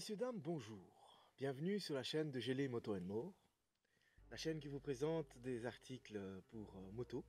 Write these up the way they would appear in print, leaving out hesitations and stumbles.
Messieurs, dames, bonjour. Bienvenue sur la chaîne de Gelé Moto More, la chaîne qui vous présente des articles pour moto.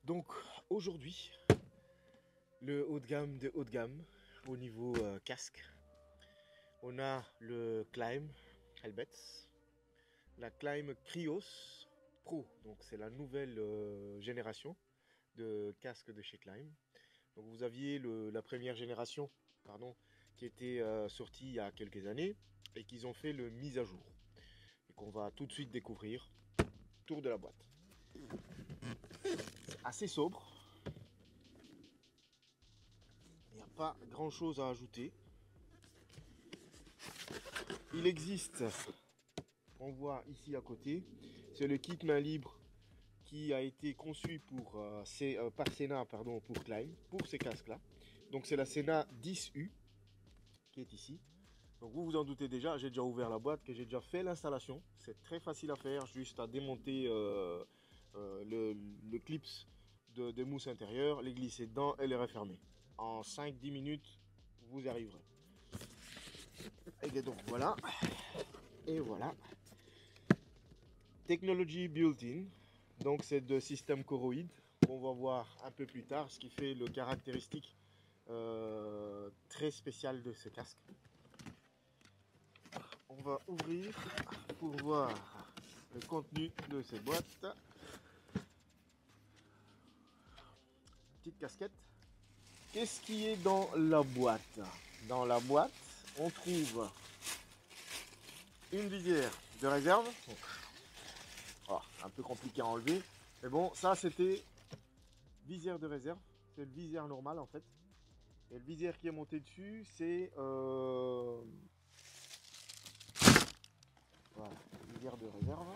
Donc aujourd'hui, le haut de gamme de haut de gamme au niveau casque. On a le Klim Helmet, la Klim Krios Pro, donc c'est la nouvelle génération de casque de chez Klim. Donc vous aviez la première génération, pardon, qui était sortie il y a quelques années et qu'ils ont fait le mise à jour et qu'on va tout de suite découvrir. Tour de la boîte. C'est assez sobre. Il n'y a pas grand chose à ajouter. Il existe, on voit ici à côté, c'est le kit main libre qui a été conçu par Sena pour Klim, pour ces casques là. Donc c'est la Sena 10U qui est ici. Donc vous vous en doutez déjà, j'ai déjà ouvert la boîte, que j'ai déjà fait l'installation. C'est très facile à faire, juste à démonter le clips de mousse intérieure, les glisser dedans et les refermer. En 5-10 minutes, vous y arriverez. Et donc voilà. Et voilà. Technology built-in. Donc c'est de système choroïde qu'on va voir un peu plus tard, ce qui fait le caractéristique très spécial de ce casque. On va ouvrir pour voir le contenu de cette boîte. Petite casquette. Qu'est-ce qui est dans la boîte? Dans la boîte, on trouve une visière de réserve. Un peu compliqué à enlever. Mais bon, ça c'était visière de réserve. C'est le visière normal en fait. Et le visière qui est monté dessus, c'est voilà, visière de réserve.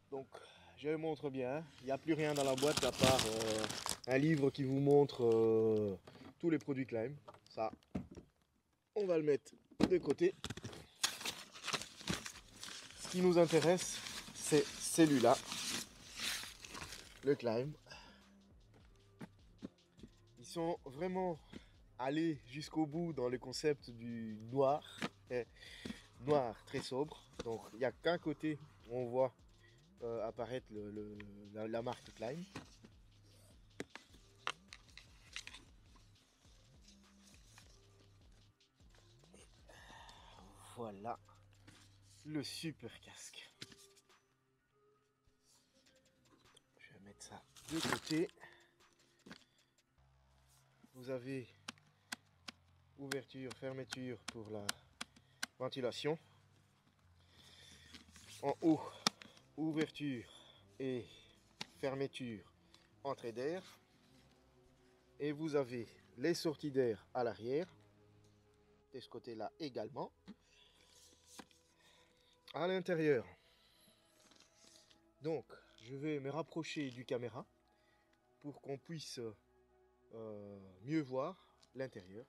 Donc, je montre bien. Il n'y a plus rien dans la boîte à part un livre qui vous montre tous les produits Klim. Ça, on va le mettre de côté. Ce qui nous intéresse, c'est celui-là, le Klim. Ils sont vraiment allés jusqu'au bout dans le concept du noir. Noir très sobre. Donc, il n'y a qu'un côté où on voit apparaître la marque Klim. Voilà le super casque. Je vais mettre ça de côté. Vous avez ouverture, fermeture pour la ventilation. En haut, ouverture et fermeture, entrée d'air. Et vous avez les sorties d'air à l'arrière. De ce côté-là également. À l'intérieur. Donc, je vais me rapprocher du caméra pour qu'on puisse mieux voir l'intérieur.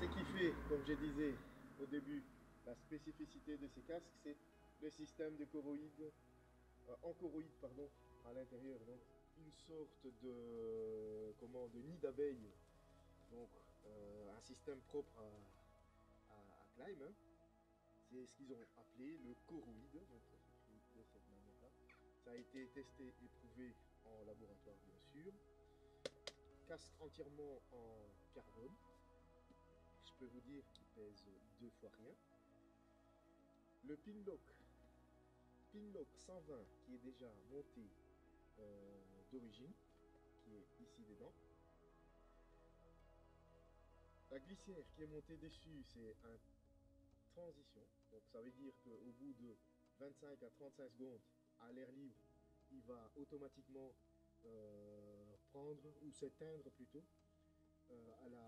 Ce qui fait, comme je disais au début, la spécificité de ces casques, c'est le système de choroïde, en choroïde pardon, à l'intérieur. Donc une sorte de nid d'abeille. Donc un système propre à Klim. Hein. C'est ce qu'ils ont appelé le choroïde. Donc ça s'écrit de cette manière-là. Ça a été testé et prouvé en laboratoire bien sûr. Casque entièrement en carbone. Je peux vous dire qu'il pèse 2 fois rien. Le Pinlock 120 qui est déjà monté d'origine, qui est ici dedans. La glissière qui est montée dessus, c'est un transition. Donc ça veut dire qu'au bout de 25 à 35 secondes à l'air libre, il va automatiquement prendre ou s'éteindre plutôt à la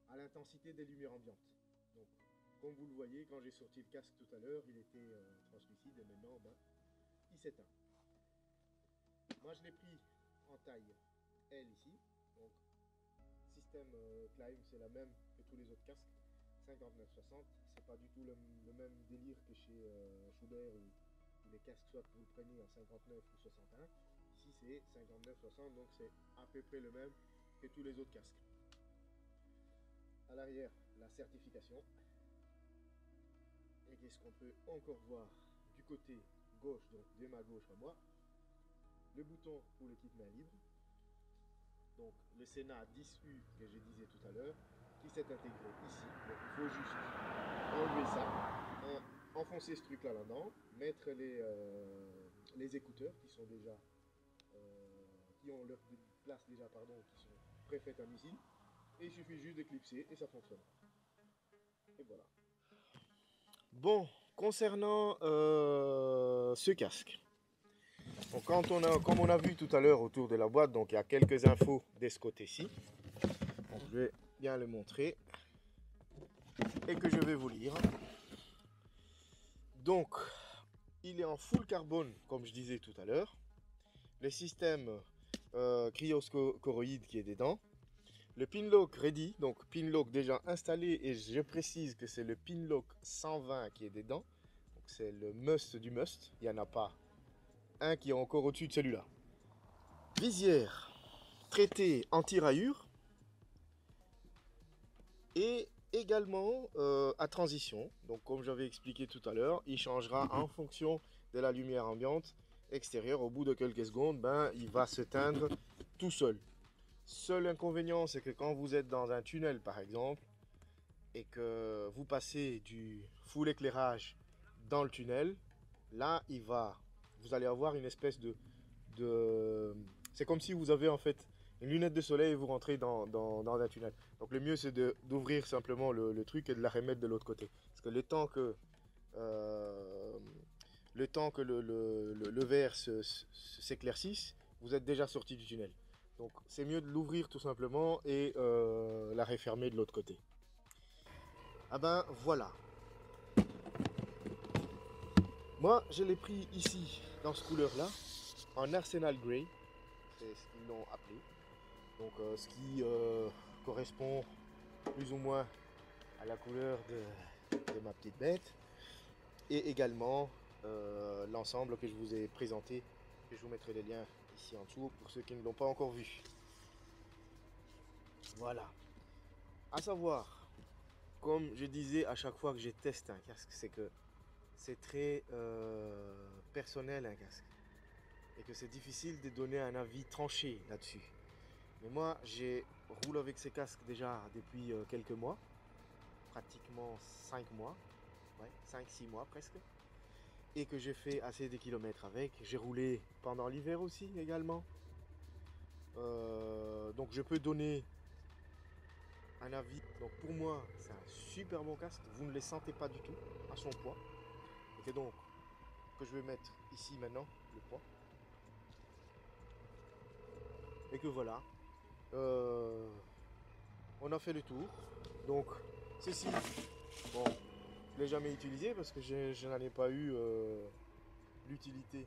à l'intensité des lumières ambiantes. Donc comme vous le voyez, quand j'ai sorti le casque tout à l'heure, il était translucide et maintenant il s'éteint. Moi je l'ai pris en taille L ici. Donc système Klim, c'est la même que tous les autres casques. 59-60, c'est pas du tout le même délire que chez Schubert ou les casques, soit vous le prenez en 59 ou 61. Ici c'est 59-60, donc c'est à peu près le même que tous les autres casques. À l'arrière, la certification. Et qu'est-ce qu'on peut encore voir du côté gauche, donc de ma gauche à moi, le bouton pour le kit main libre. Donc le Sena 10U que je disais tout à l'heure, qui s'est intégré ici. Donc il faut juste enlever ça, enfoncer ce truc là dedans, mettre les écouteurs qui sont déjà qui ont leur place déjà, pardon, qui sont préfaites à missile, et il suffit juste de clipser et ça fonctionne. Et voilà. Bon, concernant ce casque, donc comme on a vu tout à l'heure autour de la boîte, donc il y a quelques infos de ce côté-ci. Je vais bien le montrer et que je vais vous lire. Donc, il est en full carbone, comme je disais tout à l'heure. Le système cryoscoroïde qui est dedans. Le Pinlock ready, donc Pinlock déjà installé, et je précise que c'est le Pinlock 120 qui est dedans. Donc c'est le must du must, il n'y en a pas un qui est encore au-dessus de celui-là. Visière traitée anti-rayures et également à transition. Donc comme j'avais expliqué tout à l'heure, il changera en fonction de la lumière ambiante extérieure. Au bout de quelques secondes, il va se teindre tout seul. Seul inconvénient, c'est que quand vous êtes dans un tunnel par exemple et que vous passez du full éclairage dans le tunnel, là vous allez avoir une espèce de c'est comme si vous avez en fait une lunette de soleil et vous rentrez dans un tunnel. Donc le mieux c'est d'ouvrir simplement le truc et de la remettre de l'autre côté. Parce que le temps que le verre s'éclaircisse, vous êtes déjà sorti du tunnel. Donc c'est mieux de l'ouvrir tout simplement et la refermer de l'autre côté. Ah ben voilà. Moi je l'ai pris ici dans ce couleur là, en Arsenal Grey, c'est ce qu'ils l'ont appelé. Donc ce qui correspond plus ou moins à la couleur de ma petite bête. Et également l'ensemble que je vous ai présenté. Je vous mettrai les liens ici en dessous pour ceux qui ne l'ont pas encore vu. Voilà. À savoir, comme je disais à chaque fois que je teste un casque, c'est que c'est très personnel un casque. Et que c'est difficile de donner un avis tranché là-dessus. Mais moi, je roule avec ces casques déjà depuis quelques mois. Pratiquement 5 mois. Ouais, 5-6 mois presque. Et que j'ai fait assez de kilomètres avec. J'ai roulé pendant l'hiver aussi également. Donc je peux donner un avis. Donc pour moi c'est un super bon casque. Vous ne les sentez pas du tout à son poids. Et que donc que je vais mettre ici maintenant le poids. Et que voilà. On a fait le tour. Donc ceci, bon, je ne l'ai jamais utilisé parce que je n'en ai pas eu l'utilité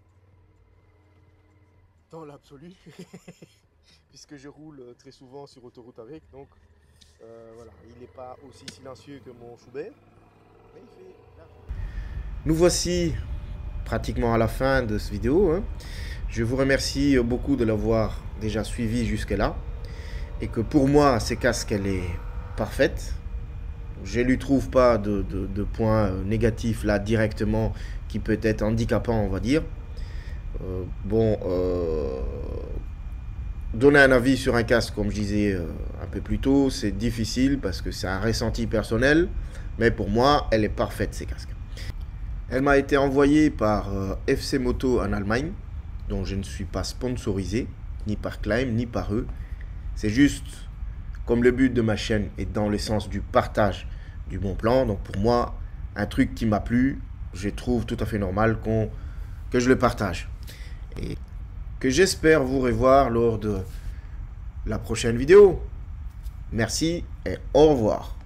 dans l'absolu. Puisque je roule très souvent sur autoroute avec. Donc voilà, il n'est pas aussi silencieux que mon Schubert. Mais il fait la... Nous voici pratiquement à la fin de cette vidéo. Hein. Je vous remercie beaucoup de l'avoir déjà suivi jusque là. Et que pour moi, ces casques, elle est parfaite. Je ne lui trouve pas de points négatifs là directement qui peut être handicapant, on va dire. Donner un avis sur un casque, comme je disais un peu plus tôt, c'est difficile parce que c'est un ressenti personnel. Mais pour moi, elle est parfaite, ces casques. Elle m'a été envoyée par FC Moto en Allemagne, dont je ne suis pas sponsorisé, ni par Climb, ni par eux. C'est juste, comme le but de ma chaîne est dans le sens du partage du bon plan. Donc pour moi, un truc qui m'a plu, je trouve tout à fait normal que je le partage. Et que j'espère vous revoir lors de la prochaine vidéo. Merci et au revoir.